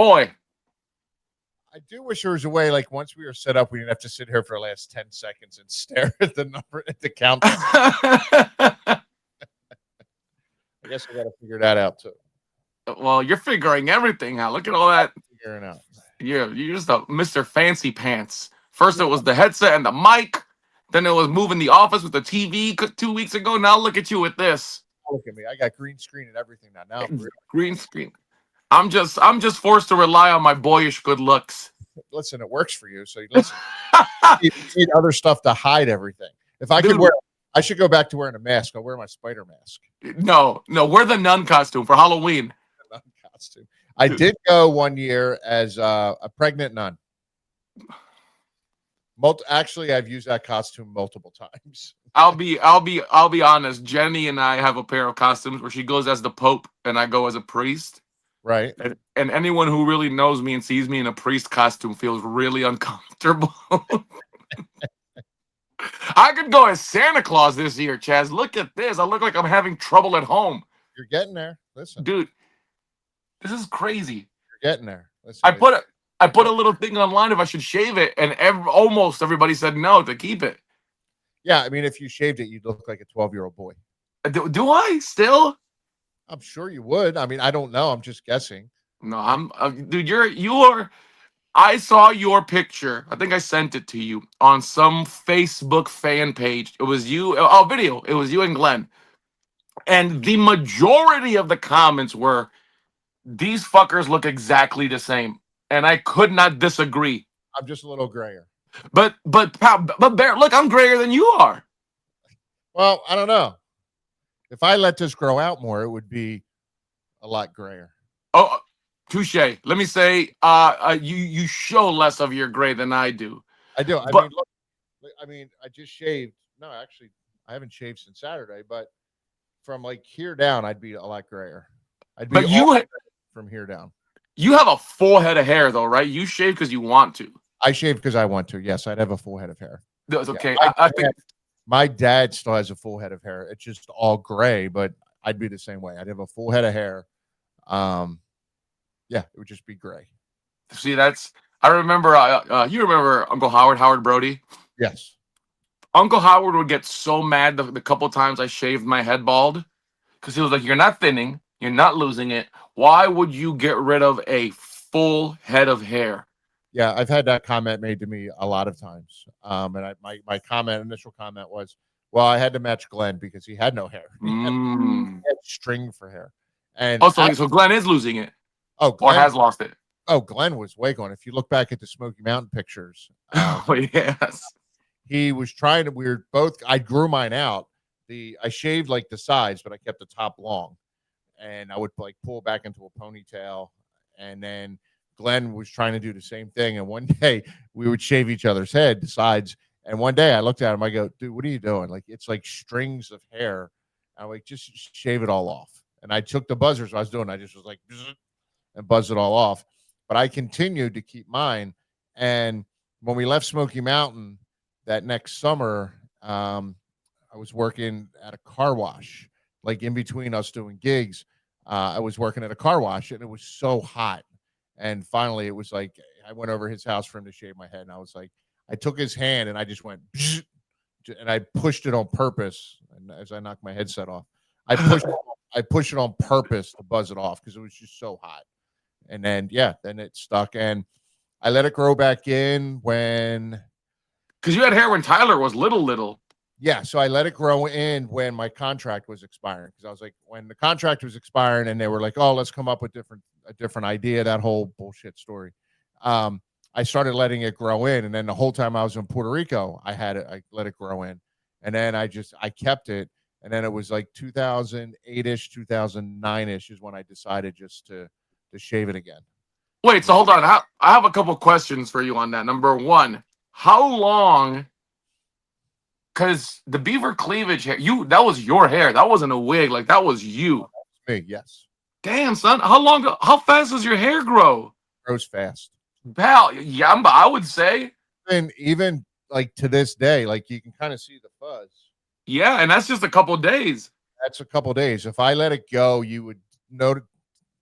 Boy, I do wish there was a way, like once we were set up, we didn't have to sit here for the last 10 seconds and stare at the number at the countdown. I guess I got to figure that out too. well, you're figuring everything out. Look at all that. Figuring out. You're just a Mr. Fancy Pants. First it was the headset and the mic. Then it was moving the office with the TV 2 weeks ago. Now look at you with this Look at me. I got green screen and everything now. Now I'm really, green screen. I'm just forced to rely on my boyish good looks. listen, it works for you. So you listen. You need other stuff to hide everything. If I could Dude. wear, I should go back to wearing a mask. I'll wear my spider mask. No, wear the nun costume for Halloween. Nun costume. I did go one year as a pregnant nun. Actually, I've used that costume multiple times. I'll be honest. Jenny and I have a pair of costumes where she goes as the Pope and I go as a priest. Right. And anyone who really knows me and sees me in a priest costume feels really uncomfortable. I could go as Santa Claus this year, Chaz. Look at this. I look like I'm having trouble at home. You're getting there. Listen, dude, this is crazy. You're getting there. Listen, I put a little thing online if I should shave it, and almost everybody said no to keep it. Yeah, I mean, if you shaved it, you'd look like a 12-year-old boy. Do I still? I'm sure you would. I mean, I don't know. I'm just guessing. No, dude. You're. I saw your picture. I think I sent it to you on some Facebook fan page. It was you. Oh, video. It was you and Glenn. And the majority of the comments were, "These fuckers look exactly the same," and I could not disagree. I'm just a little grayer. But Bear, look, I'm grayer than you are. Well, I don't know. If I let this grow out more, it would be a lot grayer. Oh, touche. Let me say, you show less of your gray than I do. I do. I mean, look. I mean, I just shaved. No, actually, I haven't shaved since Saturday. But from like here down, I'd be a lot grayer. I'd be. But from here down. You have a full head of hair, though, right? You shave because you want to. I shave because I want to. Yes, I'd have a full head of hair. That's okay. Yeah, I think my dad still has a full head of hair. It's just all gray, but I'd be the same way. I'd have a full head of hair. Yeah, it would just be gray. See, I remember. You remember Uncle Howard Brody? Yes. Uncle Howard would get so mad the couple times I shaved my head bald because he was like, "You're not thinning. You're not losing it. Why would you get rid of a full head of hair?" Yeah, I've had that comment made to me a lot of times. And my initial comment was, well, I had to match Glenn because he had no hair. He had string for hair. And so Glenn is losing it. Oh, Glenn, or has lost it. Oh, Glenn was way gone. If you look back at the Smoky Mountain pictures, yes, he was trying to. We were both. I grew mine out. I shaved like the sides, but I kept the top long, and I would like pull back into a ponytail, and then Glenn was trying to do the same thing. And one day we would shave each other's head, the sides. And one day I looked at him. I go, dude, what are you doing? Like, it's like strings of hair. I'm like, just shave it all off. And I took the buzzers I was doing. I just was like, and buzzed it all off. But I continued to keep mine. And when we left Smoky Mountain that next summer, I was working at a car wash, like in between us doing gigs. I was working at a car wash, and it was so hot. And finally, it was like I went over his house for him to shave my head, and I was like, I took his hand and I just went, and I pushed it on purpose. And as I knocked my headset off, I pushed it on purpose to buzz it off because it was just so hot. And then then it stuck, and I let it grow back in because you had hair when Tyler was little. Yeah, so I let it grow in when my contract was expiring because I was like, when the contract was expiring, and they were like, oh, let's come up with a different idea, that whole bullshit story. I started letting it grow in, and then the whole time I was in Puerto Rico, I let it grow in, and then I kept it, and then it was like 2008-ish, 2009-ish is when I decided just to shave it again. Wait, so hold on. I have a couple questions for you on that. Number one, how long? Because the beaver cleavage hair, that was your hair. That wasn't a wig. Like, that was you. Me, yes. Damn, son. How fast does your hair grow? It grows fast. Pal, yeah, I would say. And even like to this day, like you can kind of see the fuzz. Yeah, and that's just a couple days. That's a couple days. If I let it go, you would notice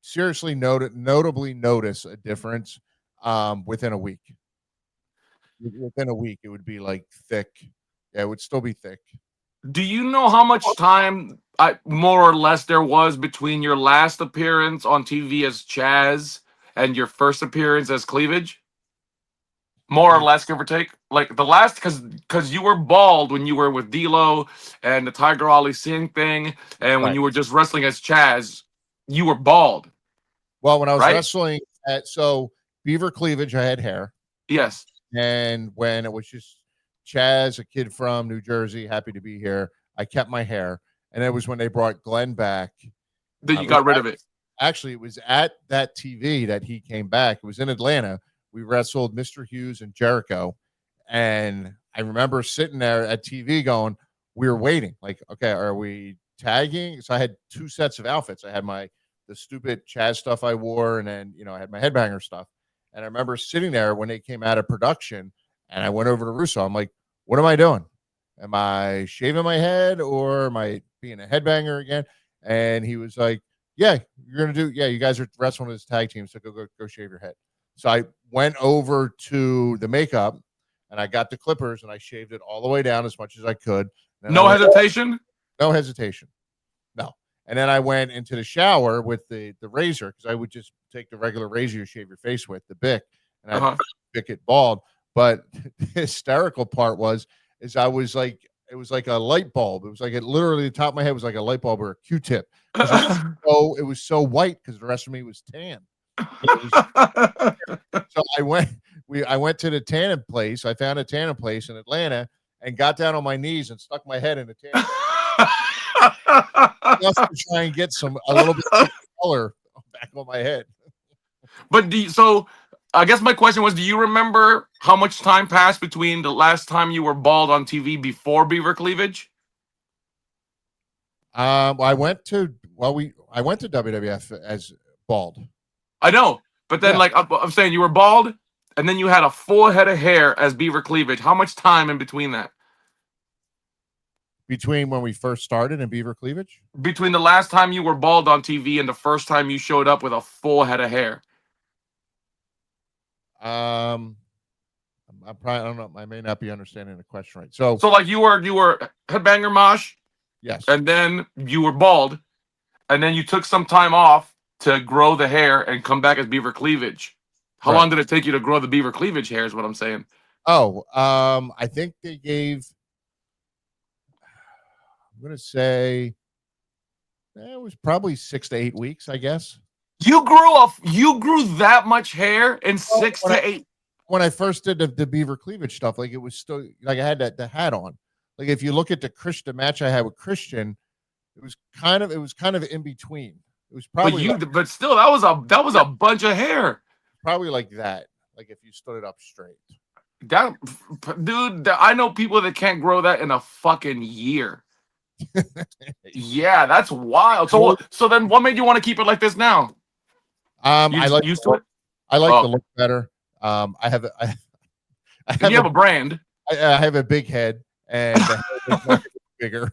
seriously notably notice a difference within a week. Within a week, it would be like thick. Yeah, it would still be thick. Do you know how much time, more or less, there was between your last appearance on TV as Chaz and your first appearance as Cleavage? More or Mm, less, give or take. Like the last, because you were bald when you were with D'Lo and the Tiger Ali Singh thing, and when right. you were just wrestling as Chaz, you were bald, Well, when I was right? wrestling at Beaver Cleavage, I had hair, Yes. and when it was just Chaz, a kid from New Jersey, happy to be here, I kept my hair, and it was when they brought Glenn back. Then you It was got rid of it. actually it was at that TV that he came back. It was in Atlanta. We wrestled Mr. Hughes and Jericho, and I remember sitting there at TV going, we were waiting, like, okay, are we tagging? So I had two sets of outfits. I had the stupid Chaz stuff I wore, and then I had my headbanger stuff. And I remember sitting there when they came out of production, and I went over to Russo. I'm like, what am I doing? Am I shaving my head or am I being a headbanger again? And he was like, yeah, you're gonna do. Yeah, you guys are wrestling as tag team, so go shave your head. So I went over to the makeup and I got the clippers and I shaved it all the way down as much as I could. Then I No went, hesitation. no hesitation, no. And then I went into the shower with the razor because I would just take the regular razor you shave your face with, the Bic, and Uh I'd huh. Bic it bald. But the hysterical part is I was like, it was like a light bulb. It was like literally the top of my head was like a light bulb or a Q-tip because it was so white because the rest of me was tan. It was so I went to the tanning place. I found a tanning place in Atlanta and got down on my knees and stuck my head in the tanning just to try and get a little bit of color back on my head. But so I guess my question was, do you remember how much time passed between the last time you were bald on TV before Beaver Cleavage? I went to WWF as bald I know, but then yeah like I'm saying, you were bald, and then you had a full head of hair as Beaver Cleavage. How much time in between that? between when we first started in Beaver Cleavage. Between the last time you were bald on TV and the first time you showed up with a full head of hair. Um, I don't know. I may not be understanding the question right. So So like you were headbanger Mosh, yes, and then you were bald, and then you took some time off to grow the hair and come back as Beaver Cleavage. How right. long did it take you to grow the Beaver Cleavage hair? Is what I'm saying. Oh, I think they gave. I'm gonna say it was probably 6 to 8 weeks, I guess. You grew that much hair in Well, six to eight. when I first did the Beaver Cleavage stuff, like it was still like I had the hat on. Like if you look at the match I had with Christian, it was kind of in between. It was But still, that was a bunch of hair. probably like that. Like if you stood it up straight. That dude, I know people that can't grow that in a fucking year. Yeah, that's wild. So then, what made you want to keep it like this now? You I just like used to it. I like Oh, the look better. I have I and you have have a brand. I have a big head and the head is not bigger.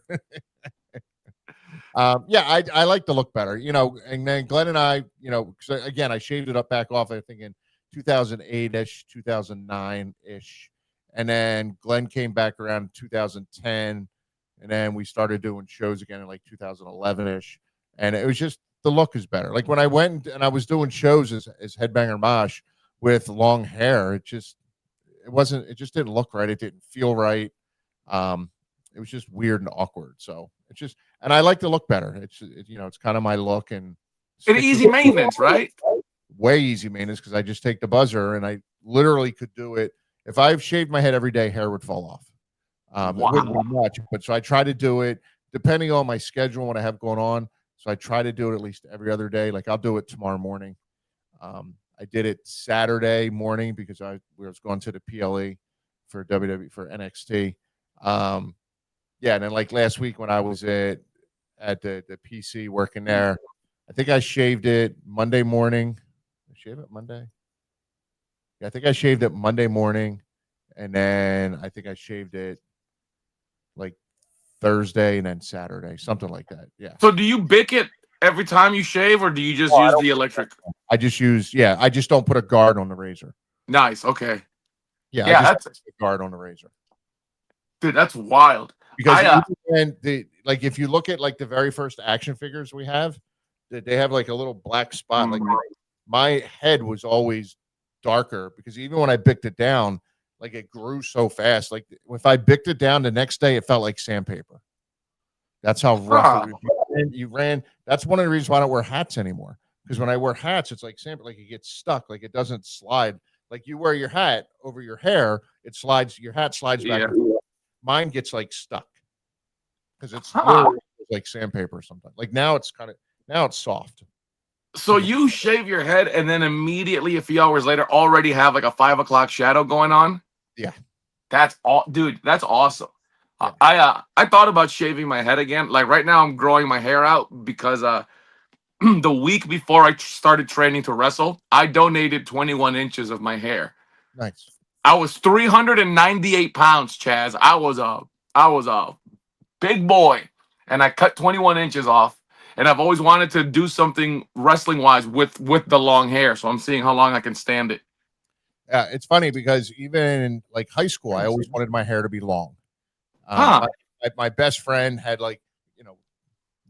Yeah, I like the look better, and then Glenn and I, 'cause again, I shaved it up back off, I think in 2008-ish, 2009-ish. And then Glenn came back around in 2010. And then we started doing shows again in like 2011-ish. And it was just the look is better. Like when I went and I was doing shows as Headbanger Mosh with long hair, it just didn't look right. It didn't feel right. Um, it was just weird and awkward. So it's just, and I like to look better. It's kind of my look and And sticks with easy maintenance, right? way easy maintenance because I just take the buzzer and I literally could do it. If I've shaved my head every day, hair would fall off. It wouldn't Wow. be much, but so I try to do it depending on my schedule and what I have going on. So I try to do it at least every other day. Like I'll do it tomorrow morning. I did it Saturday morning because I was going to the PLE for WWE for NXT. Um, yeah, and then like last week when I was at the PC working there, I think I shaved it Monday morning. I shave it Monday. Yeah, I think I shaved it Monday morning, and then I think I shaved it like Thursday and then Saturday, something like that. Yeah. So do you bick it every time you shave, or do you just Oh, I use don't. the electric? I just use. Yeah, I just don't put a guard on the razor. Nice. Okay. Yeah, I Yeah, just that's don't put a guard on the razor dude. That's wild. because I even when like if you look at like the very first action figures we have, they have like a little black spot. Like mm, my head was always darker because even when I bicked it down, like it grew so fast. Like if I bicked it down the next day, it felt like sandpaper. That's how rough it huh. was. You ran. That's one of the reasons why I don't wear hats anymore. Because when I wear hats, it's like sandpaper. Like it gets stuck. Like it doesn't slide. Like you wear your hat over your hair, it slides. Your hat slides back Yeah. and forth. Mine gets like stuck because it's Huh. literally like sandpaper sometimes. Like now it's soft So because it's you shave your head, and then immediately, a few hours later, already have like a 5 o'clock shadow going on. yeah, That's all, dude. That's awesome. yeah, I thought about shaving my head again. Like right now, I'm growing my hair out because the week before I started training to wrestle, I donated 21 inches of my hair. nice. I was 398 pounds, Chaz. I was a big boy, and I cut 21 inches off. And I've always wanted to do something wrestling wise with the long hair, so I'm seeing how long I can stand it. Yeah, it's funny because even in like high school, I always wanted my hair to be long. Huh? My best friend had like you know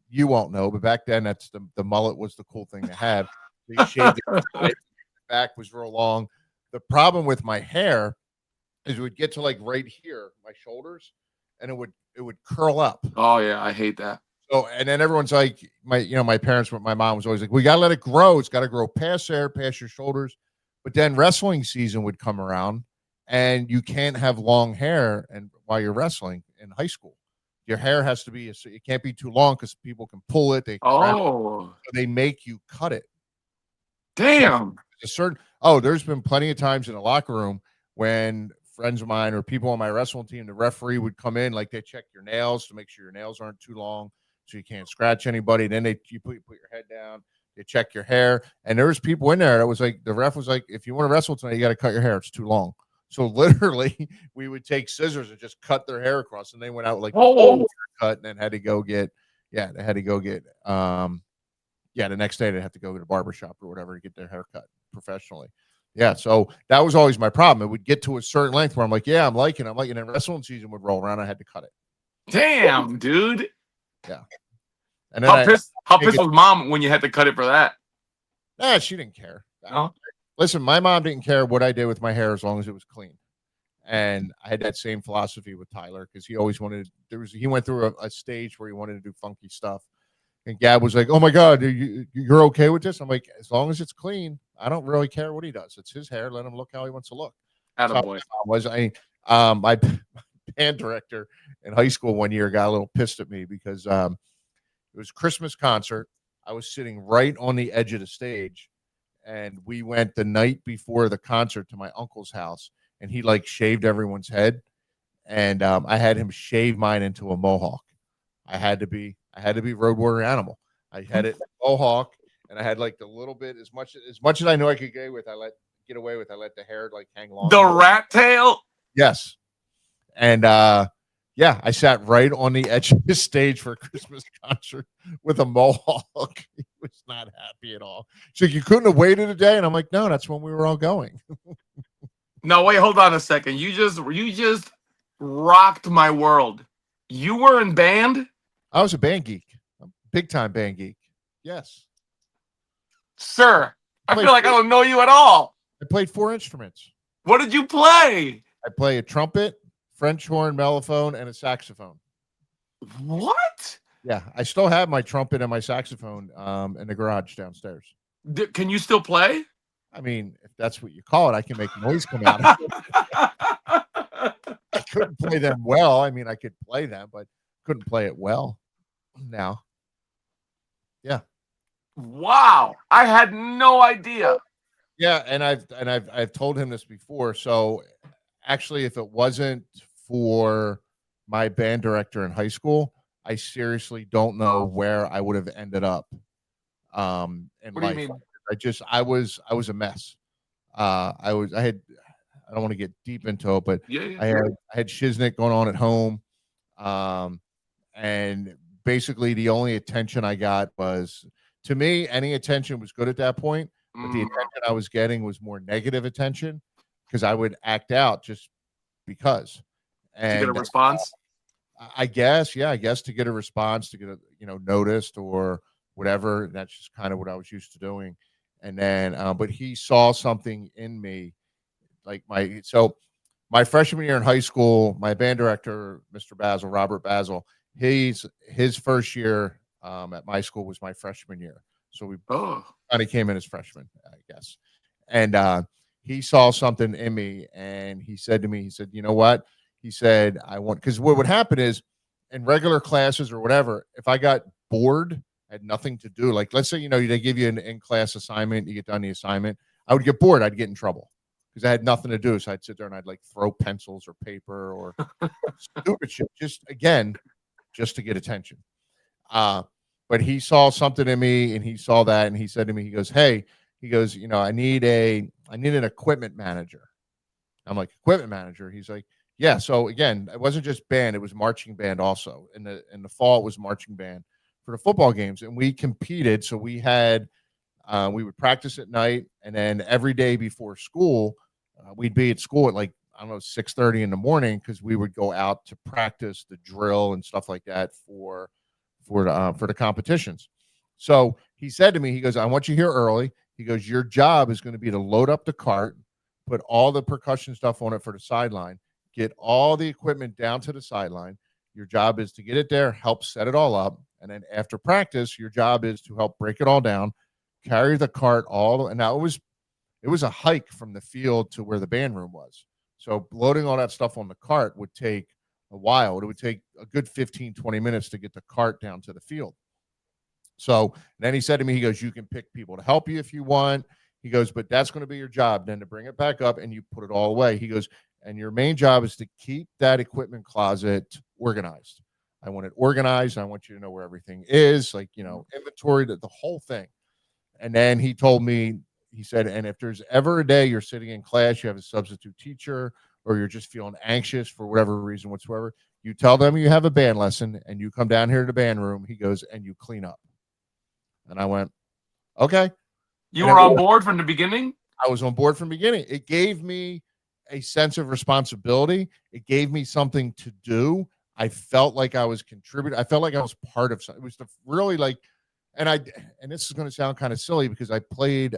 you won't know, but back then that's the mullet was the cool thing to have. They shaved the sides, the back was real long. The problem with my hair is it would get to like right here, my shoulders, and it would curl up. Oh yeah, I hate that. So and then everyone's like, my parents, my mom was always like, we gotta let it grow. It's got to grow past there, past your shoulders. But then wrestling season would come around, and you can't have long hair and while you're wrestling in high school. Your hair has to be, so it can't be too long because people can pull it, they can grab it, Oh, so they make you cut it. So damn. a certain oh, there's been plenty of times in the locker room when friends of mine or people on my wrestling team, the referee would come in, like they check your nails to make sure your nails aren't too long, so you can't scratch anybody. Then you put your head down, they check your hair, and there was people in there that was like the ref was like, if you want to wrestle tonight, you got to cut your hair. It's too long. So literally, we would take scissors and just cut their hair across, and they went out like the full Oh, cut, and then had to go get they had to go get the next day they have to go to the barber shop or whatever to get their hair cut professionally. Yeah, so that was always my problem. It would get to a certain length where I'm like, yeah, I'm liking it. And wrestling season would roll around. I had to cut it. damn, dude. Yeah. And then How I pissed? How take pissed it. was mom when you had to cut it for that? She didn't care. No. Listen, my mom didn't care what I did with my hair as long as it was clean. And I had that same philosophy with Tyler because he always wanted, he went through a stage where he wanted to do funky stuff. And Gab was like, "Oh my God, you're okay with this?" I'm like, "As long as it's clean, I don't really care what he does. It's his hair. Let him look how he wants to look." So Attaboy. my band director in high school one year got a little pissed at me because it was Christmas concert. I was sitting right on the edge of the stage, and we went the night before the concert to my uncle's house, and he like shaved everyone's head, and I had him shave mine into a mohawk. I had to be Road Warrior Animal. I had it mohawk, and I had like the little bit as much as I knew I could get away with. I let the hair like hang long. The rat tail. Yes, and yeah, I sat right on the edge of the stage for a Christmas concert with a mohawk. He was not happy at all. She's like, "You couldn't have waited a day," and I'm like, "No, that's when we were all going." No, wait, hold on a second. You just rocked my world. You were in band, I was a band geek, a big time band geek. Yes, sir. I I played feel like I don't know you at all. I played 4 instruments. What did you play? I play a trumpet, French horn, mellophone, and a saxophone. What? Yeah, I still have my trumpet and my saxophone in the garage downstairs. Can you still play? I mean, if that's what you call it, I can make noise come out. I couldn't play them well. I mean, I could play them, but couldn't play it well. Now, yeah, Wow, I had no idea. yeah, and I've told him this before. So, actually, if it wasn't for my band director in high school, I seriously don't know where I would have ended up in What do you life. mean? I was a mess. I don't want to get deep into it, but Yeah, yeah. I had shiznick going on at home, um, and basically the only attention I got was, to me, any attention was good at that point, but the Mm, attention I was getting was more negative attention because I would act out just because. to get a And response. I guess, yeah, I guess to get a response, to get a, noticed or whatever. That's just kind of what I was used to doing. And then, but he saw something in me, like my freshman year in high school, my band director, Mr. Basil, Robert Basil, his first year at my school was my freshman year. So we Oh, kind of came in as freshmen, I guess. And he saw something in me, and he said to me, he said, "You know what?" He said, "I want," because what would happen is in regular classes or whatever, if I got bored, had nothing to do, like let's say they give you an in class assignment, you get done the assignment, I would get bored, I'd get in trouble because I had nothing to do. So I'd sit there and I'd like throw pencils or paper or stupid shit, just again, just to get attention. Uh, but he saw something in me and he saw that and he said to me, he goes, "Hey," he goes, I need an equipment manager." I'm like, "Equipment manager?" He's like, "Yeah." So again, it wasn't just band, it was marching band also. In the fall, it was marching band for the football games. And we competed. So we would practice at night, and then every day before school, we'd be at school at like, I don't know, 6:30 in the morning, because we would go out to practice the drill and stuff like that for the competitions. So he said to me, he goes, "I want you here early." He goes, "Your job is going to be to load up the cart, put all the percussion stuff on it for the sideline, get all the equipment down to the sideline. Your job is to get it there, help set it all up, and then after practice, your job is to help break it all down, carry the cart all." And now it was a hike from the field to where the band room was. So loading all that stuff on the cart would take a while. It would take a good 15, 20 minutes to get the cart down to the field. So then he said to me, he goes, "You can pick people to help you if you want." He goes, "But that's going to be your job then, to bring it back up and you put it all away." He goes, "And your main job is to keep that equipment closet organized. I want it organized. I want you to know where everything is, like, inventory, the whole thing." And then he told me, he said, "And if there's ever a day you're sitting in class, you have a substitute teacher, or you're just feeling anxious for whatever reason whatsoever, you tell them you have a band lesson and you come down here to the band room," he goes, "and you clean up." And I went, "Okay." you And were on board from the beginning. I was on board from the beginning. It gave me a sense of responsibility. It gave me something to do. I felt like I was contributing. I felt like I was part of something. It was really like, and and this is going to sound kind of silly because I played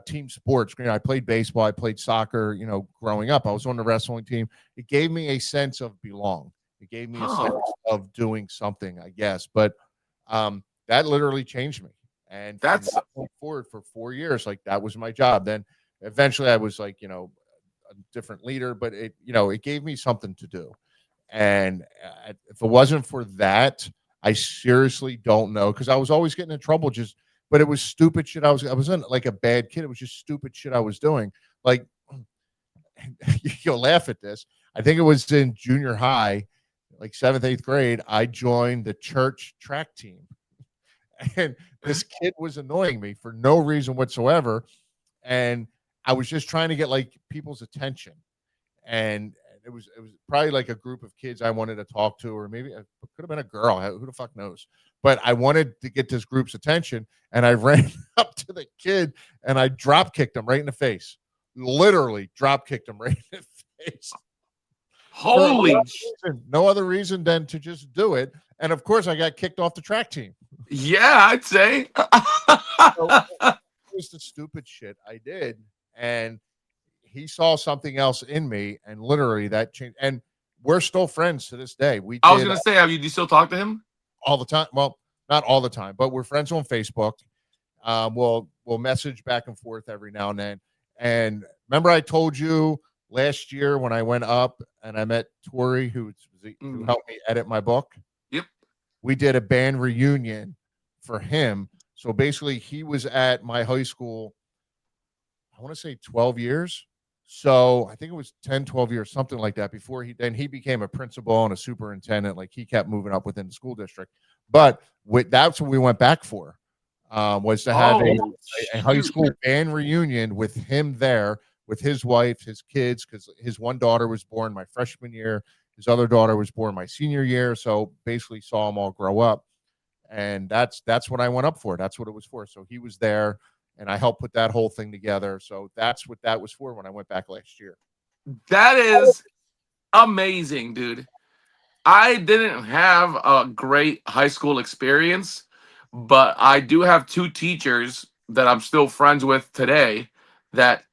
team sports. I played baseball. I played soccer. Growing up, I was on the wrestling team. It gave me a sense of belong. It gave me a sense Oh, of doing something, I guess. But that literally changed me. And from that's that point forward, for 4 years, like that was my job. Then eventually, I was like, a different leader, but it gave me something to do. And if it wasn't for that, I seriously don't know, because I was always getting in trouble. But it was stupid shit. I wasn't like a bad kid. It was just stupid shit I was doing. Like, you'll laugh at this. I think it was in junior high, like seventh, eighth grade. I joined the church track team, and this kid was annoying me for no reason whatsoever. And I was just trying to get like people's attention, and it was probably like a group of kids I wanted to talk to, or maybe it could have been a girl. Who the fuck knows? But I wanted to get this group's attention, and I ran up to the kid and I drop kicked him right in the face. Literally drop kicked him right in the face for holy. no other reason than to just do it. And of course, I got kicked off the track team. Yeah, I'd say. So it was the stupid shit I did, and he saw something else in me, and literally that changed. And we're still friends to this day. We I was did gonna say, have you do you still talk to him? all the time. Well, not all the time, but we're friends on Facebook. We'll message back and forth every now and then. And remember, I told you last year when I went up and I met Tori, who Mm, helped me edit my book. yep. We did a band reunion for him. So basically, he was at my high school, I want to say 12 years. So I think it was 10, 12 years, something like that, before he became a principal and a superintendent. Like, he kept moving up within the school district. But that's what we went back for, was to have a, Oh, a high shoot. school band reunion with him there, with his wife, his kids, because his one daughter was born my freshman year. His other daughter was born my senior year, so basically saw them all grow up, and that's what I went up for. That's what it was for. So he was there, and I helped put that whole thing together. So that's what that was for when I went back last year. That is amazing, dude. I didn't have a great high school experience, but I do have two teachers that I'm still friends with today that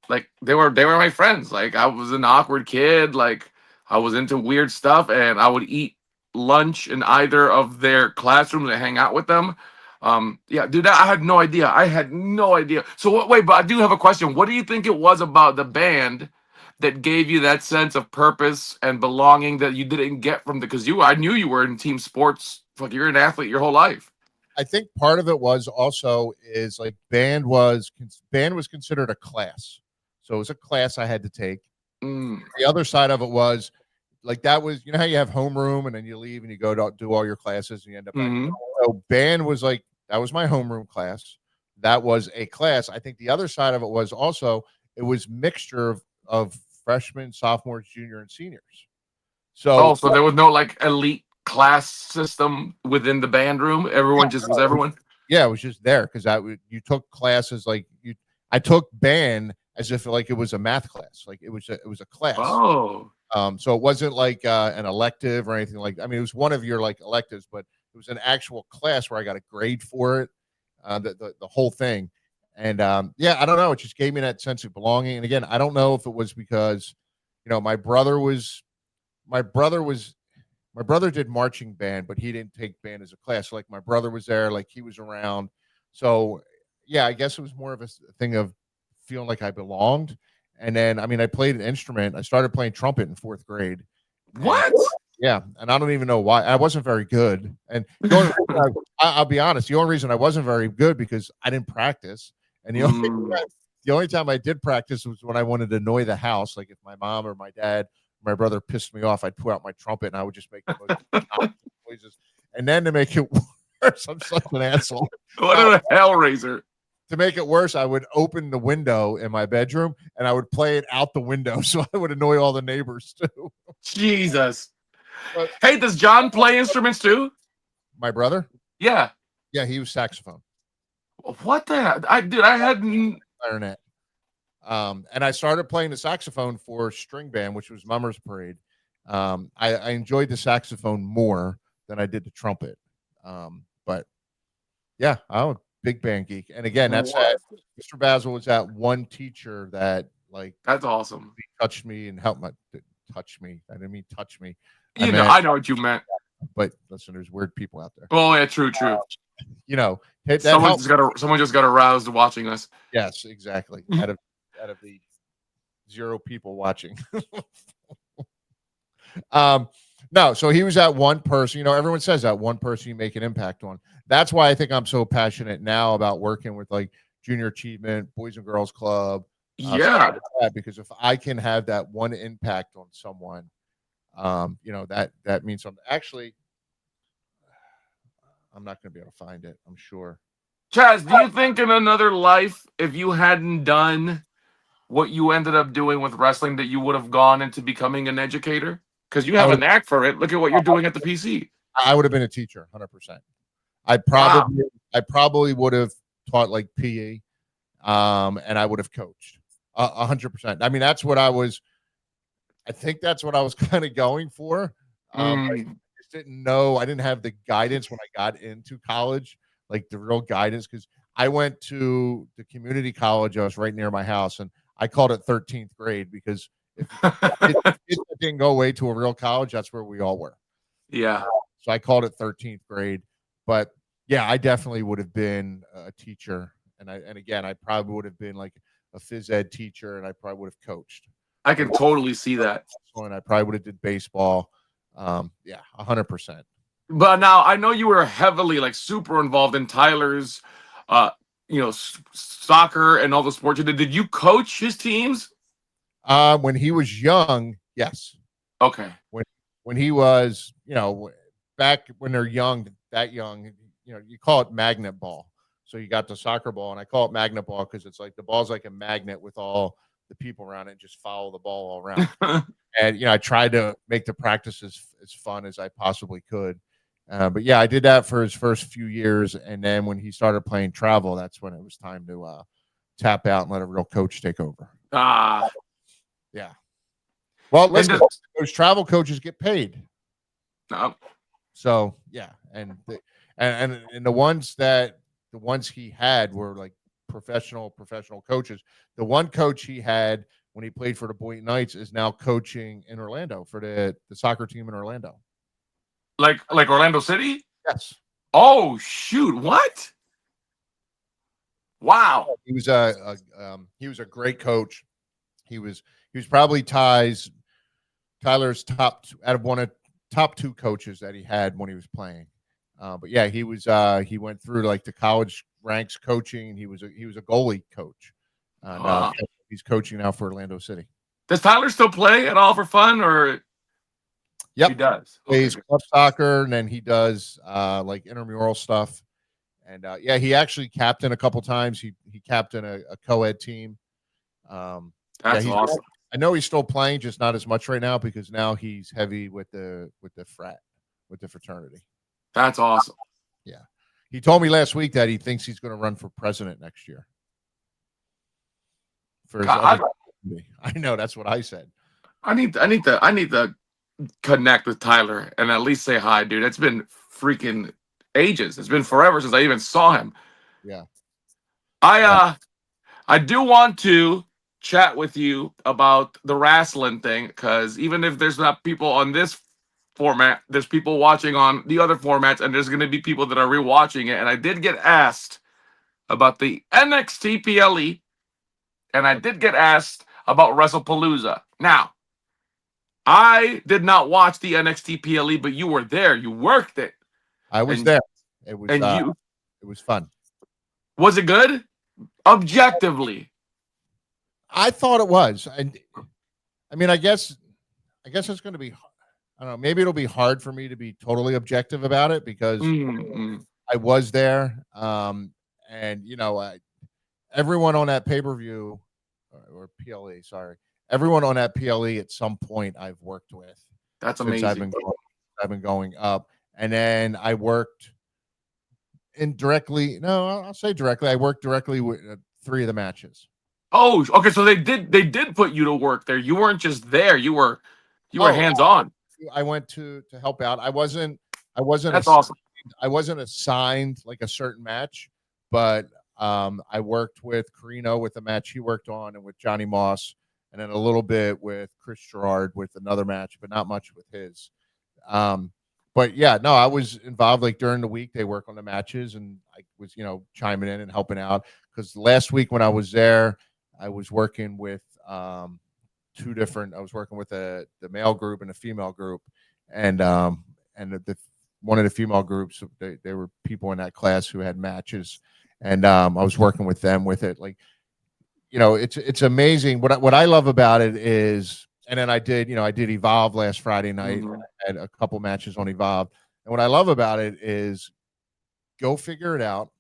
like they were my friends. Like I was an awkward kid, like I was into weird stuff and I would eat lunch in either of their classrooms and hang out with them. Yeah, dude, I had no idea. I had no idea. So wait, but I do have a question. What do you think it was about the band that gave you that sense of purpose and belonging that you didn't get from the because you I knew you were in team sports. Like you're an athlete your whole life. I think part of it was also is like band was considered a class, so it was a class I had to take. Mm, The other side of it was like that was how you have homeroom and then you leave and you go to do all your classes and you end up back. hmm So band was like that was my homeroom class. That was a class. I think the other side of it was also it was mixture of freshmen, sophomores, junior, and seniors. Oh, So so there was no like elite class system within the band room. Everyone just was everyone. yeah, it was just there because you took classes like you. I took band as if like it was a math class, like it was a class. Oh, So it wasn't like an elective or anything like. I mean, it was one of your like electives, but it was an actual class where I got a grade for it, the whole thing. And yeah, I don't know. It just gave me that sense of belonging. And again, I don't know if it was because my brother was my brother did marching band, but he didn't take band as a class. Like my brother was there, like he was around. So yeah, I guess it was more of a thing of feeling like I belonged. And then, I mean, I played an instrument. I started playing trumpet in fourth grade, and what? yeah, and I don't even know why I wasn't very good. And the only reason I'll be honest, the only reason I wasn't very good because I didn't practice. And Mm. the only time I did practice was when I wanted to annoy the house. Like if my mom or my dad, my brother pissed me off, I'd pull out my trumpet and I would just make the most obnoxious noises. And then to make it worse, I'm such an asshole. What Uh, a hellraiser! to make it worse, I would open the window in my bedroom and I would play it out the window so I would annoy all the neighbors too. Jesus. But Hey, does John play instruments too? my brother, Yeah. yeah, he was saxophone, What the? I did. I hadn't. clarinet. And I started playing the saxophone for string band, which was Mummers Parade. I enjoyed the saxophone more than I did the trumpet. But yeah, I'm a big band geek. And again, that's What? that Mr. Basil was that one teacher that like That's awesome. touched me and helped my touch me. I didn't mean touch me. I You know, meant, I know what you meant. but listen, there's weird people out there. Oh yeah, true, true. You know, that helped. Someone just got aroused watching us. Yes, exactly. Out of the zero people watching. Um, no, so he was that one person. Everyone says that one person you make an impact on. That's why I think I'm so passionate now about working with like junior achievement, Boys and Girls Club, stuff Yeah. like that. Because if I can have that one impact on someone, that means something. Actually, I'm not going to be able to find it. I'm sure. Chaz, do you think in another life, if you hadn't done what you ended up doing with wrestling, that you would have gone into becoming an educator? Because you I have a would knack for it. Look at what you're doing at the PC. I would have been a teacher, 100%. I Wow. probably I probably would have taught like PE, and I would have coached 100%. I mean, that's what I was. I think that's what I was kind of going for. I Mm. just didn't know. I didn't have the guidance when I got into college, like the real guidance, because I went to the community college. I was right near my house, and I called it 13th grade because if kids that didn't go away to a real college, that's where we all were. Yeah. So I called it 13th grade. But yeah, I definitely would have been a teacher. And again, I probably would have been like a phys ed teacher and I probably would have coached. I Like can totally see that. and I probably would have did baseball. Yeah, 100%. But now I know you were heavily, like, super involved in Tyler's, uh, soccer and all the sports you did. Did you coach his teams? When he was young, yes. Okay. When he was, back when they're young, that young, you call it magnet ball. So you got the soccer ball, and I call it magnet ball because it's like the ball's like a magnet with all the people around it. Just follow the ball all around. And I tried to make the practice as fun as I possibly could. But yeah, I did that for his first few years, and then when he started playing travel, that's when it was time to tap out and let a real coach take over. Ah, Yeah. Well, and listen, just, those travel coaches get paid, no, so yeah, and the ones he had were like professional coaches. The one coach he had when he played for the Boynton Knights is now coaching in Orlando for the soccer team in Orlando. like Orlando City. Yes. Oh shoot! What? Wow. He was a great coach. He was probably Tyler's out of one of top two coaches that he had when he was playing. But yeah, he went through like the college ranks coaching. He was a goalie coach, and Uh, he's coaching now for Orlando City. does Tyler still play at all for fun, or he Yep, does? Okay, plays good. club soccer, and then he does like intramural stuff. And yeah, he actually captained a couple times. He captained a co-ed team. Yeah, That's awesome. I know he's still playing, just not as much right now because now he's heavy with the fraternity. That's awesome. Yeah, he told me last week that he thinks he's going to run for president next year for his other. God, I know that's what I said. I need to connect with Tyler and at least say hi, dude. It's been freaking ages. It's been forever since I even saw him. Yeah, I yeah. I do want to chat with you about the wrestling thing because even if there's not people on this format, there's people watching on the other formats, and there's going to be people that are rewatching it. And I did get asked about the NXT PLE, and I did get asked about WrestlePalooza. Now, I did not watch the NXT PLE, but you were there. You worked it, I was and there. It was and you it was fun. was it good? Objectively, I thought it was, and I mean, I guess it's going to be. I don't know. Maybe it'll be hard for me to be totally objective about it because mm, I was there, and everyone on that pay per view or PLE, sorry, everyone on that PLE at some point I've worked with that's since amazing. I've been going up, and then I worked indirectly. No, I'll say directly. I worked directly with three of the matches. Oh, okay. So they did put you to work there. You weren't just there. You were Oh, hands on. I went to help out. I wasn't That's awesome. I wasn't assigned like a certain match, but I worked with Carino with the match he worked on, and with Johnny Moss, and then a little bit with Chris Gerard with another match, but not much with his. Um, but yeah, no, I was involved like during the week. They work on the matches, and I was chiming in and helping out because last week when I was there, I was working with two different. I was working with the male group and a female group, and the one of the female groups, they were people in that class who had matches, and I was working with them with it. Like it's amazing. What I love about it is, and then I did Evolve last Friday night. Mhm. I had a couple matches on Evolve, and what I love about it is go figure it out,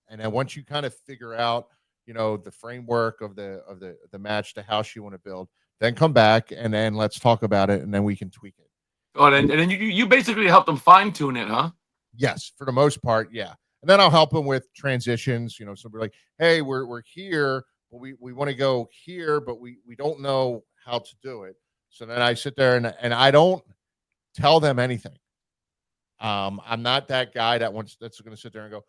and then once you kind of figure out the framework of the match, the house you want to build, then come back and then let's talk about it, and then we can tweak it. Oh, And and then you basically helped them fine tune it, huh? yes, for the most part, yeah. And then I'll help them with transitions. So we're like, hey, we're here, but we want to go here, but we don't know how to do it. So then I sit there and I don't tell them anything. I'm not that guy that's going to sit there and go,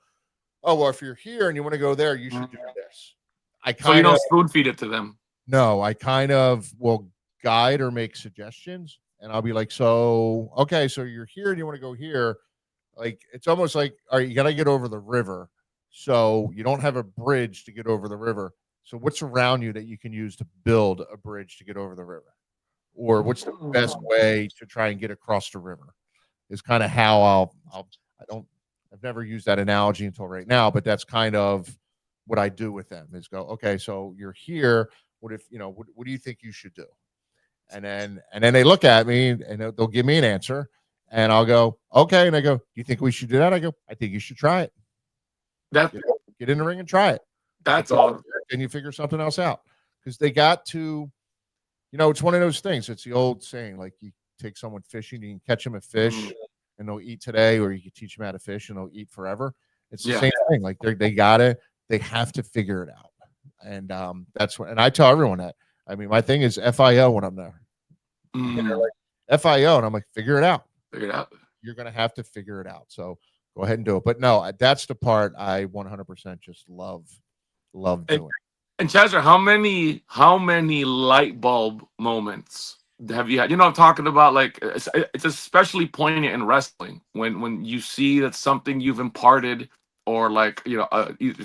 oh well, if you're here and you want to go there, you should do this. I So you kind of don't spoon feed it to them. No, I kind of will guide or make suggestions, and I'll be like, so okay, so you're here and you want to go here. Like it's almost like, all right, you got to get over the river, so you don't have a bridge to get over the river. So what's around you that you can use to build a bridge to get over the river, or what's the best way to try and get across the river? Is kind of how I don't I've never used that analogy until right now, but that's kind of what I do with them is go, okay, so you're here. What if what do you think you should do? And then they look at me and they'll give me an answer, and I'll go, okay. And I go, do you think we should do that? I go, I think you should try it. That Get in the ring and try it. that's all. And you figure something else out because they got to, it's one of those things. It's the old saying, like you take someone fishing, you can catch them a fish, and they'll eat today, or you can teach them how to fish, and they'll eat forever. It's the Yeah. same thing. Like they have to figure it out, and that's what. And I tell everyone that. I mean, my thing is FIO when I'm there. And they're Mm, like FIO, and I'm like, figure it out. figure it out. You're gonna have to figure it out. So go ahead and do it. But no, that's the part I 100% just love And, doing. and Chester, how many light bulb moments have you had? You know, I'm talking about like it's especially poignant in wrestling when you see that something you've imparted or like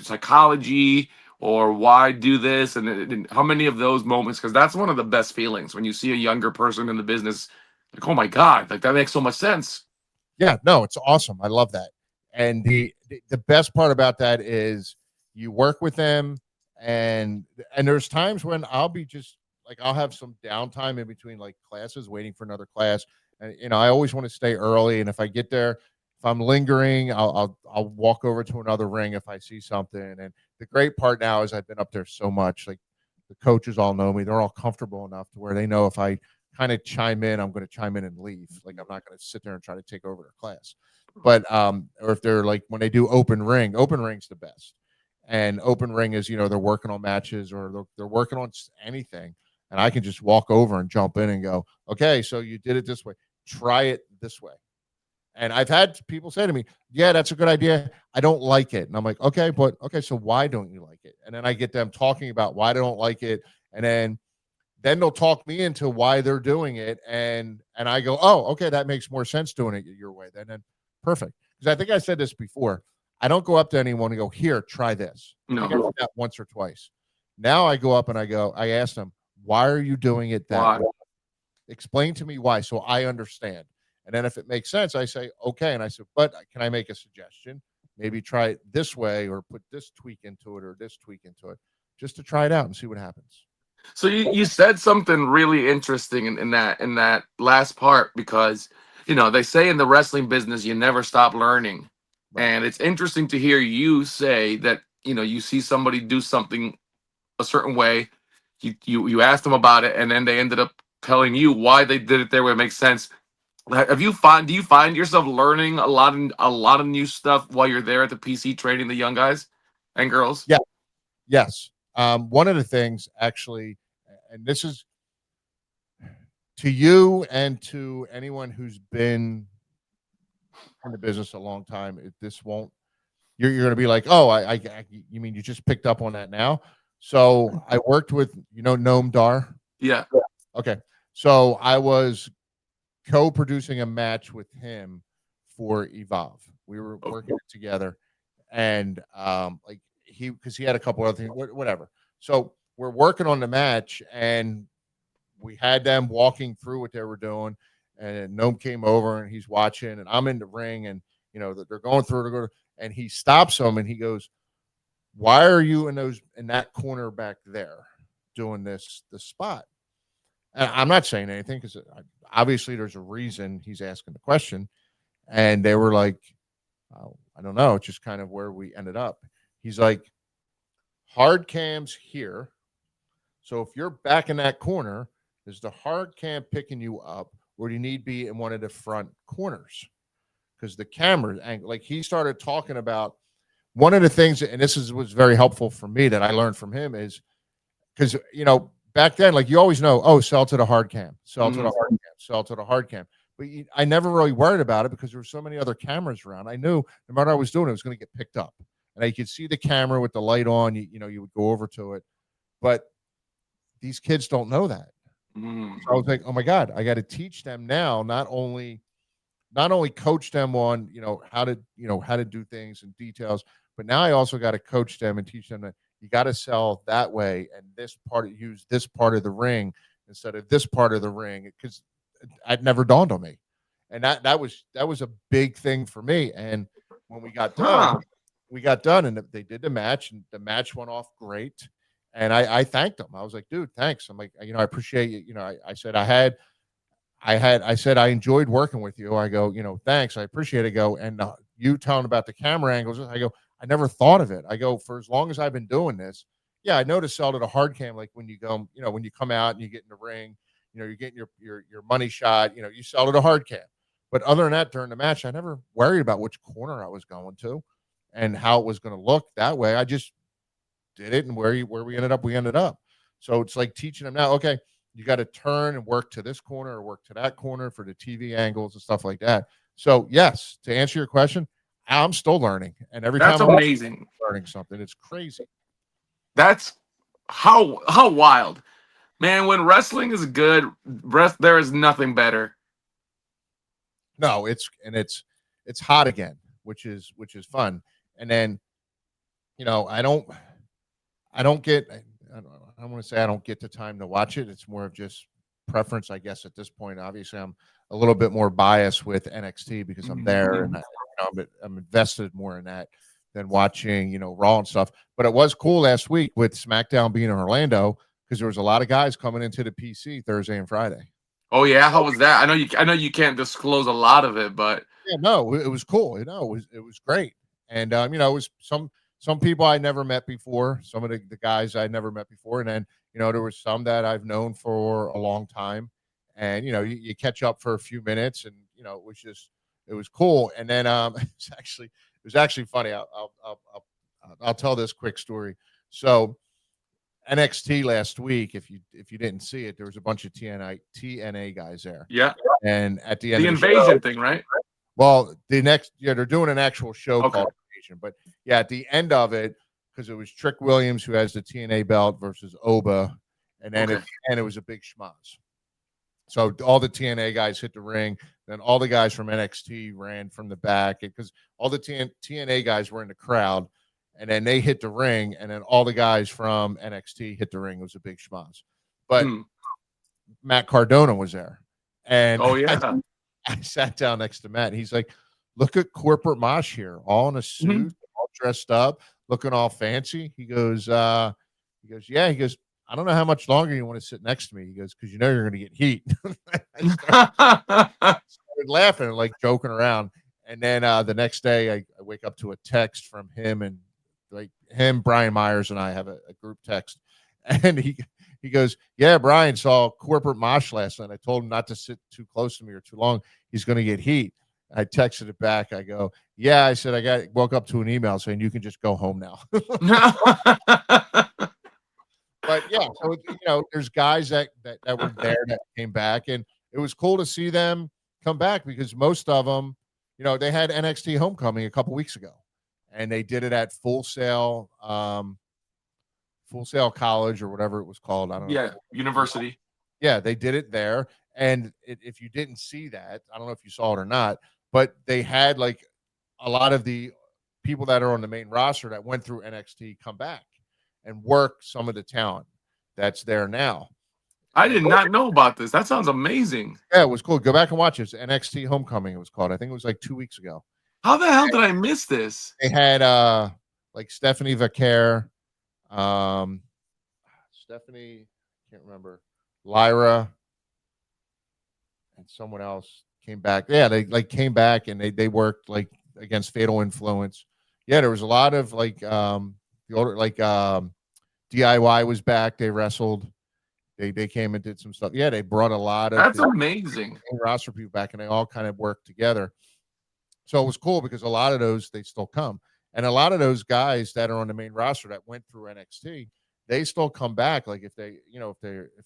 psychology or why do this and how many of those moments, because that's one of the best feelings when you see a younger person in the business like, oh my god, like that makes so much sense. Yeah, no, it's awesome. I love that. And the best part about that is you work with them, and there's times when I'll be just like I'll have some downtime in between like classes waiting for another class. And I always want to stay early, and if I get there, if I'm lingering, I'll walk over to another ring if I see something. And the great part now is I've been up there so much, like the coaches all know me. They're all comfortable enough to where they know if I kind of chime in, I'm going to chime in and leave. Like I'm not going to sit there and try to take over their class. But or if they're like when they do open ring's the best. And open ring is they're working on matches or they're working on anything, and I can just walk over and jump in and go, okay, so you did it this way, try it this way. And I've had people say to me, yeah, that's a good idea. I don't like it. And I'm like, okay, but okay, so why don't you like it? And then I get them talking about why they don't like it. And then they'll talk me into why they're doing it, and I go, oh, okay, that makes more sense doing it your way. Then perfect. Because I think I said this before. I don't go up to anyone and go, here, try this. I think I did No, that once or twice. Now I go up and I ask them, why are you doing it that why? way? Explain to me why, so I understand. And then if it makes sense, I say, okay. And I said, but can I make a suggestion? Maybe try it this way or put this tweak into it or this tweak into it just to try it out and see what happens. So you said something really interesting in that last part, because they say in the wrestling business you never stop learning, Right. and it's interesting to hear you say that you see somebody do something a certain way, you asked them about it, and then they ended up telling you why they did it their way. It makes sense. Do you find yourself learning a lot of new stuff while you're there at the PC training the young guys and girls? Yeah. Yes. One of the things actually, and this is to you and to anyone who's been in the business a long time, this won't, you're going to be like, oh, you mean you just picked up on that now? So I worked with, Noam Dar. Yeah. Okay. So I was co-producing a match with him for Evolve. We were Oh, working it together, and like because he had a couple other things, whatever. So we're working on the match, and we had them walking through what they were doing, and Noam came over and he's watching, and I'm in the ring, and they're going through, and he stops them and he goes, "Why are you in that corner back there doing this spot?" And I'm not saying anything because obviously there's a reason he's asking the question, and they were like, oh, I don't know, it's just kind of where we ended up. He's like, hard cams here. So if you're back in that corner, is the hard cam picking you up, or do you need to be in one of the front corners? Because the camera angle, like he started talking about one of the things, and was very helpful for me that I learned from him is because back then, like you always know, oh, sell to the hard cam, sell to the mhm. hard cam, sell to the hard cam. But I never really worried about it because there were so many other cameras around. I knew no matter what I was doing, it was going to get picked up, and I could see the camera with the light on. You would go over to it, but these kids don't know that. So I was like, oh my god, I got to teach them now. Not only coach them on how to do things and details, but now I also got to coach them and teach them that you got to sell that way and this part, use this part of the ring instead of this part of the ring, because it never dawned on me, and that was a big thing for me. And when Huh. we got done, and they did the match, and the match went off great. And I thanked them. I was like, dude, thanks. I'm like, I appreciate you. I said I said I enjoyed working with you. I go, thanks, I appreciate it. I go, and you telling about the camera angles. I go, I never thought of it. I go, for as long as I've been doing this, Yeah, I noticed sell to a hard cam, like when you go, when you come out and you get in the ring, you're getting your money shot, you sell to a hard cam. But other than that, during the match, I never worried about which corner I was going to and how it was going to look that way. I just did it, and where we ended up, we ended up. So it's like teaching them now. Okay, you got to turn and work to this corner or work to that corner for the TV angles and stuff like that. So yes, to answer your question, I'm still learning, and every That's time I'm amazing. learning something, it's crazy. That's how wild. Man, when wrestling is good, there is nothing better. No, it's hot again, which is fun. And then I don't get I don't want to say I don't get the time to watch it. It's more of just preference, I guess, at this point. Obviously, I'm a little bit more biased with NXT because I'm there and Mhm. I'm invested more in that than watching Raw and stuff. But it was cool last week with SmackDown being in Orlando because there was a lot of guys coming into the PC Thursday and Friday. Oh yeah, how was that? I know you can't disclose a lot of it, but Yeah, no, it was cool. It was great, and it was some people I never met before. Some of the guys I never met before, and then there was some that I've known for a long time, and you catch up for a few minutes, and it was cool. And then it was actually funny. I'll tell this quick story. So NXT last week, if you didn't see it, there was a bunch of TNA guys there, yeah, and at the end the of the show, invasion thing, right? well, they're doing an actual show Okay. called Invasion, but yeah, at the end of it, because it was Trick Williams who has the TNA belt versus Oba, and then at Okay. the end it was a big schmoz. So all the TNA guys hit the ring, then all the guys from NXT ran from the back because all the TNA guys were in the crowd, and then they hit the ring, and then all the guys from NXT hit the ring. It was a big schmoz, but Hmm. Matt Cardona was there, and Oh I yeah. I sat down next to Matt. And he's like, "Look at corporate Mosh here, all in a Mhm. suit, all dressed up, looking all fancy." He goes, yeah. He goes, "I don't know how much longer you want to sit next to me." He goes, "Because you're going to get heat." I started laughing and like joking around. And then the next day, I wake up to a text from him and like him, Brian Myers, and I have a group text, and he goes, "Yeah, Brian saw corporate Mosh last night. I told him not to sit too close to me or too long. He's going to get heat." I texted it back. I go, "Yeah," I said, woke up to an email saying you can just go home now." But yeah, so there's guys that were there that came back, and it was cool to see them come back because most of them, they had NXT Homecoming a couple weeks ago, and they did it at Full Sail College or whatever it was called. I don't Yeah, know. university. Yeah, they did it there, and if you didn't see that, I don't know if you saw it or not, but they had like a lot of the people that are on the main roster that went through NXT come back and work some of the talent that's there now. I And did not know about this. That sounds amazing. yeah, it was cool. Go back and watch it. It's NXT Homecoming. It was called. I think it was like 2 weeks ago. How the hell did I miss this? They had like Stephanie Vaquer, um, Stephanie, can't remember, Lyra, and someone else came back. Yeah, they like came back and they worked like against Fatal Influence. Yeah, there was a lot of like the older DIY was back. They wrestled. They came and did some stuff. Yeah, they brought a lot of That's the amazing. roster people back, and they all kind of worked together. So it was cool because a lot of those they still come, and a lot of those guys that are on the main roster that went through NXT, they still come back. Like if they, if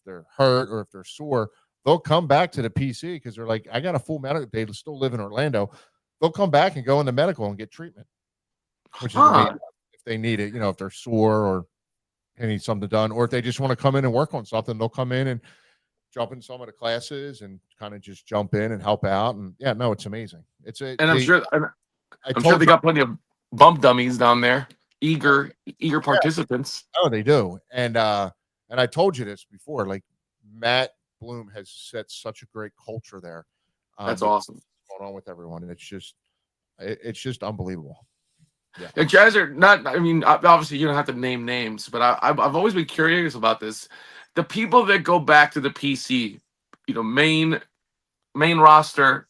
they're hurt or if they're sore, they'll come back to the PC because they're like, I got a full medical. They still live in Orlando. They'll come back and go in the medical and get treatment, which is amazing Huh. if they need it. If they're sore or they need something done, or if they just want to come in and work on something, they'll come in and jump in some of the classes and kind of just jump in and help out. And yeah, no, it's amazing. It's a And I'm the sure I'm, I I'm sure told they you. got plenty of bump dummies down there. Eager participants. Oh, they do. And I told you this before, like Matt Bloom has set such a great culture there, That's with awesome. what's going on with everyone. And it's just unbelievable. Yeah. And Chaz are not. I mean, obviously you don't have to name names, but I've always been curious about this. The people that go back to the PC, main roster.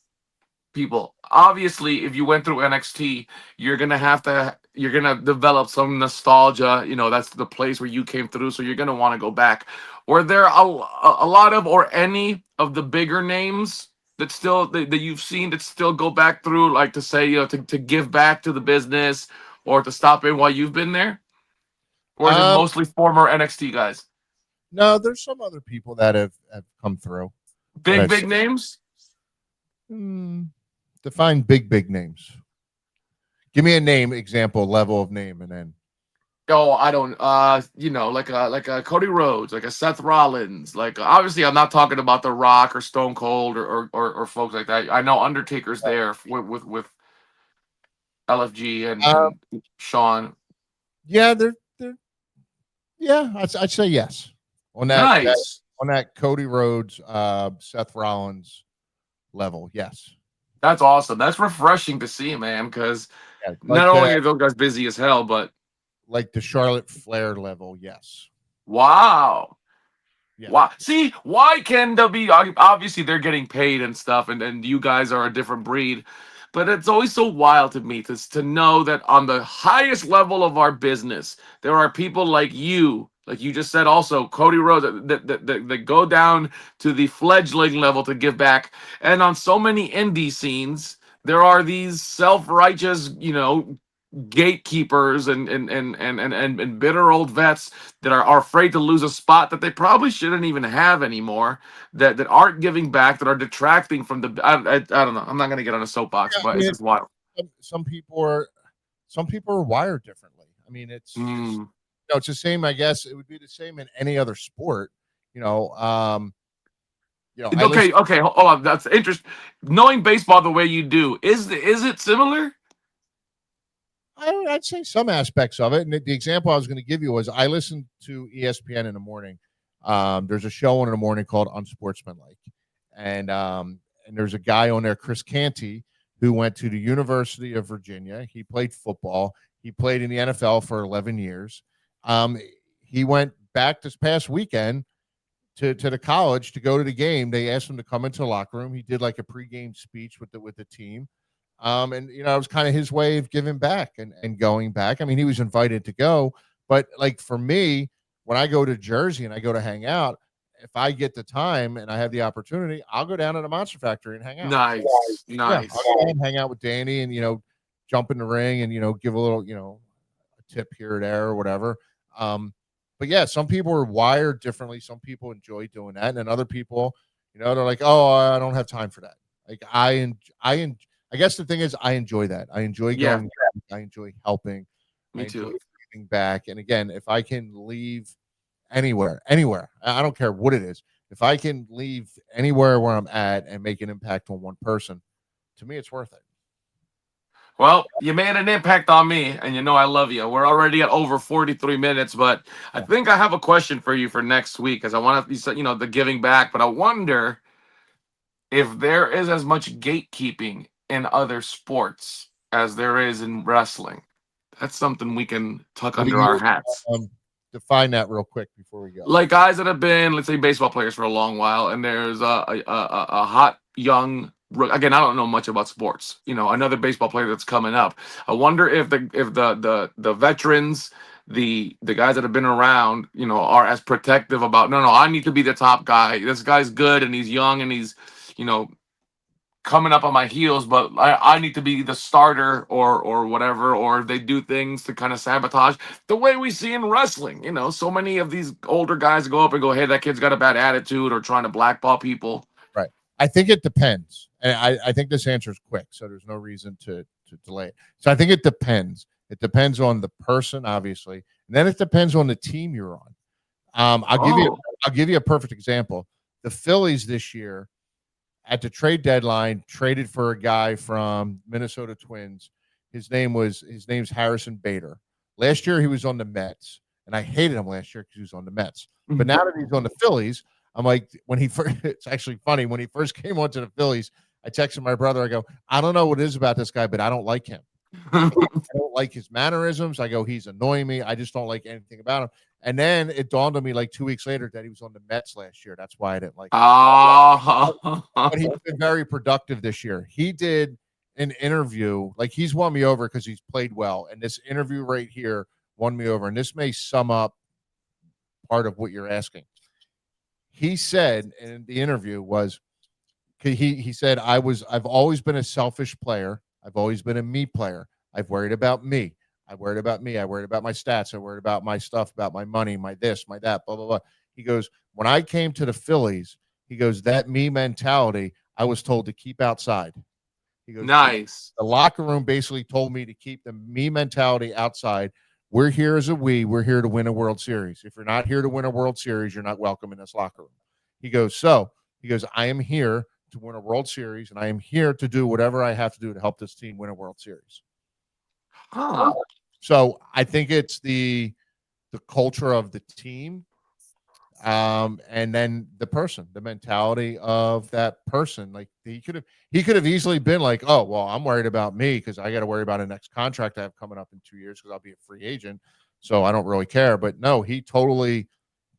people. Obviously, if you went through NXT, you're gonna develop some nostalgia. You know, that's the place where you came through, so you're gonna want to go back. Were there a lot of or any of the bigger names that still that you've seen that still go back through, like to say, to give back to the business or to stop in while you've been there? Or is it Um, mostly former NXT guys? no, there's some other people that have come through that Big, I've big seen. names? Define big names. Give me a name, example, level of name, and then Oh, I don't. Like a Cody Rhodes, like a Seth Rollins. Like obviously, I'm not talking about The Rock or Stone Cold or folks like that. I know Undertaker's there with LFG uh, and Sean. yeah, they're yeah, I'd say yes on that Nice. on that Cody Rhodes, Seth Rollins level. Yes, That's awesome. That's refreshing to see, man. Because yeah, not only are those guys busy as hell, but like the Charlotte Flair level. Yes, wow. yeah, Why? See, why can W? Obviously, they're getting paid and stuff, and you guys are a different breed. But it's always so wild to me to know that on the highest level of our business, there are people like you just said, also Cody Rhodes, that go down to the fledgling level to give back. And on so many indie scenes, there are these self-righteous, gatekeepers and bitter old vets that are afraid to lose a spot that they probably shouldn't even have anymore, that aren't giving back, that are detracting from the I don't know, I'm not going to get on a soapbox, yeah. I but it's mean, just wild. some people are wired differently. I mean, it's Mm. it's the same. I guess it would be the same in any other sport. You know, I Okay, listen. okay, hold on, that's interesting. Knowing baseball the way you do, is it similar? I'd say some aspects of it. And the example I was going to give you was I listened to ESPN in the morning. There's a show on in the morning called Unsportsmanlike, and there's a guy on there, Chris Canty, who went to the University of Virginia. He played football. He played in the NFL for 11 years. Um, he went back this past weekend to the college to go to the game. They asked him to come into the locker room. He did like a pregame speech with the team. And it was kind of his way of giving back and going back. I mean, he was invited to go, but like for me, when I go to Jersey and I go to hang out, if I get the time and I have the opportunity, I'll go down to the Monster Factory and hang out. Nice, Yeah, I'll nice. go down and hang out with Danny and jump in the ring and give a little a tip here or there or whatever. Um, but yeah, some people are wired differently. Some people enjoy doing that, and then other people, they're like, "Oh, I don't have time for that." Like I guess the thing is, I enjoy that. I enjoy Yeah, going. I enjoy helping. I me enjoy too. giving back. And again, if I can leave anywhere, I don't care what it is. If I can leave anywhere where I'm at and make an impact on one person, to me, it's worth it. Well, you made an impact on me, and you know I love you. We're already at over 43 minutes, but I Yeah. think I have a question for you for next week because I want to, the giving back, but I wonder if there is as much gatekeeping in other sports as there is in wrestling. That's something we can tuck What do under you our hats. um, define that real quick before we go? Like guys that have been, let's say, baseball players for a long while, and there's a hot young. Again, I don't know much about sports. Another baseball player that's coming up. I wonder if the veterans, the guys that have been around, are as protective about. No, no, I need to be the top guy. This guy's good and he's young and he's, you know, coming up on my heels, but I need to be the starter or whatever, or they do things to kind of sabotage the way we see in wrestling. So many of these older guys go up and go, "Hey, that kid's got a bad attitude," or trying to blackball people. Right. I think it depends. And I think this answer is quick, so there's no reason to delay it. So I think it depends. It depends on the person, obviously, and then it depends on the team you're on. Oh, I'll give you a perfect example. The Phillies this year at the trade deadline traded for a guy from Minnesota Twins. His name's Harrison Bader. Last year he was on the Mets, and I hated him last year because he was on the Mets. But now that he's on the Phillies, I'm like, when he first, it's actually funny when he first came onto the Phillies. I texted my brother. I go, I don't know what it is about this guy, but I don't like him. I don't like his mannerisms. I go, he's annoying me. I just don't like anything about him. And then it dawned on me like 2 weeks later that he was on the Mets last year. That's why I didn't like him. But he's been very productive this year. He did an interview, like he's won me over because he's played well. And this interview right here won me over. And this may sum up part of what you're asking. He said in the interview was he said, I've always been a selfish player. I've always been a me player. I've worried about me. I worried about me. I worried about my stats. I worried about my stuff, about my money, my this, my that, blah, blah, blah. He goes, when I came to the Phillies, he goes, that me mentality, I was told to keep outside. He goes, Nice. the locker room basically told me to keep the me mentality outside. We're here as a we. We're here to win a World Series. If you're not here to win a World Series, you're not welcome in this locker room. He goes, I am here to win a World Series, and I am here to do whatever I have to do to help this team win a World Series. Huh. So I think it's the culture of the team, and then the person, the mentality of that person. Like he could have easily been like, oh well, I'm worried about me because I got to worry about a next contract I have coming up in 2 years because I'll be a free agent, so I don't really care. But no, he totally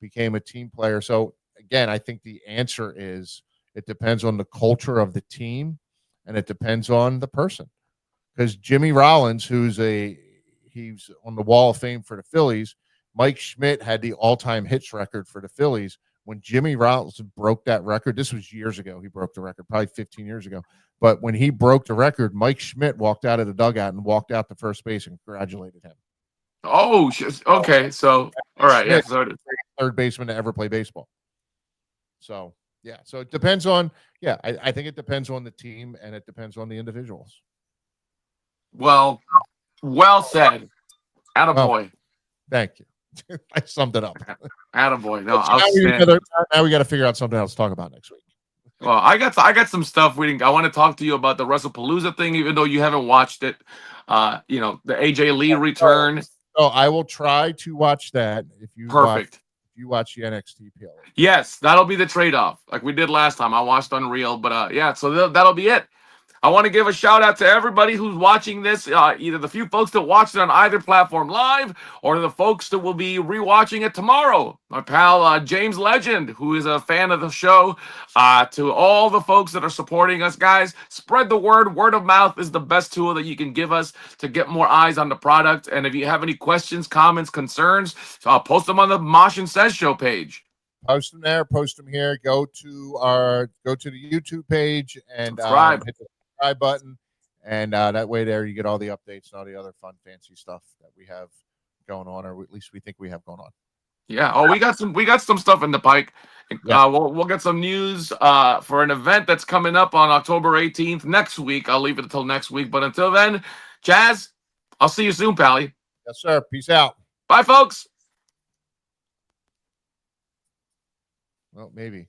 became a team player. So again, I think the answer is it depends on the culture of the team, and it depends on the person. Because Jimmy Rollins, he's on the Wall of Fame for the Phillies. Mike Schmidt had the all-time hits record for the Phillies. When Jimmy Rollins broke that record, this was years ago. He broke the record, probably 15 years ago. But when he broke the record, Mike Schmidt walked out of the dugout and walked out to first base and congratulated him. Oh, okay. So, all right. Yeah. Schmidt, So, third baseman to ever play baseball. So, yeah. So it depends on, I think it depends on the team and it depends on the individuals. well said. Well, Attaboy. thank you. I summed it up. Attaboy. No, So outstanding. now we got to figure out something else to talk about next week. Well, I got some stuff we didn't. I want to talk to you about the WrestlePalooza thing, even though you haven't watched it. The AJ Lee return. So I will try to watch that if you Perfect. watch the NXT PLE. Yes, that'll be the trade-off, like we did last time. I watched Unreal, but yeah, so that'll be it. I want to give a shout out to everybody who's watching this, either the few folks that watched it on either platform live or the folks that will be rewatching it tomorrow. My pal James Legend, who is a fan of the show, to all the folks that are supporting us, guys, spread the word. Word of mouth is the best tool that you can give us to get more eyes on the product. And if you have any questions, comments, concerns, post them on the Mosh Sez show page. Post them there, post them here. Go to the YouTube page and Subscribe. hit the subscribe button, and that way there you get all the updates and all the other fun, fancy stuff that we have going on, or at least we think we have going on. Yeah. Oh, we got some stuff in the pike. Yeah. We'll get some news for an event that's coming up on October 18th next week. I'll leave it until next week, but until then, Chaz, I'll see you soon, Pally. Yes, sir. Peace out. Bye, folks. Well, maybe.